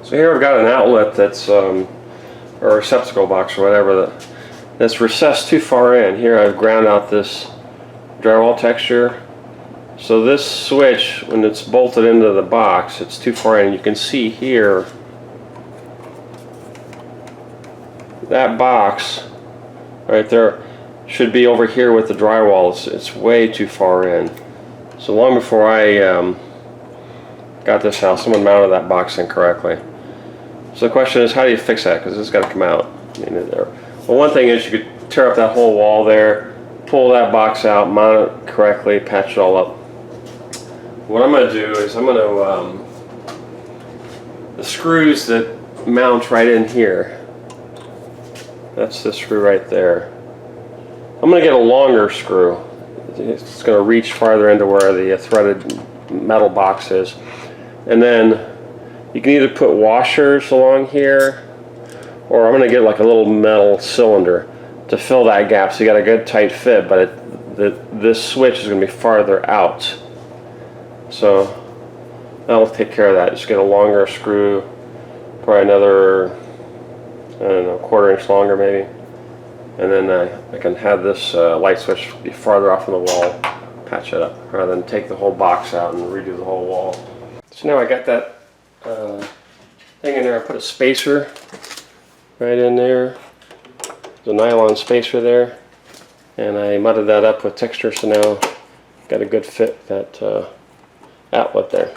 So here I've got an outlet that's, or a receptacle box or whatever, that's recessed too far in. Here I've ground out this drywall texture. So this switch, when it's bolted into the box, it's too far in. You can see here, that box right there should be over here with the drywall. It's way too far in. So long before I got this house, someone mounted that box incorrectly. So the question is, how do you fix that? Because it's got to come out. Well, one thing is you could tear up that whole wall there, pull that box out, mount it correctly, patch it all up. What I'm going to do is I'm going to, the screws that mount right in here, that's the screw right there. I'm going to get a longer screw. It's going to reach farther into where the threaded metal box is. And then you can either put washers along here, or I'm going to get like a little metal cylinder to fill that gap so you got a good tight fit, but this switch is going to be farther out. So that'll take care of that. Just get a longer screw, probably another, I don't know, 1/4 inch longer maybe. And then I can have this light switch be farther off from the wall, patch it up, rather than take the whole box out and redo the whole wall. So now I got that thing in there. I put a spacer right in there. There's a nylon spacer there. And I mudded that up with texture, so now got a good fit, that outlet there.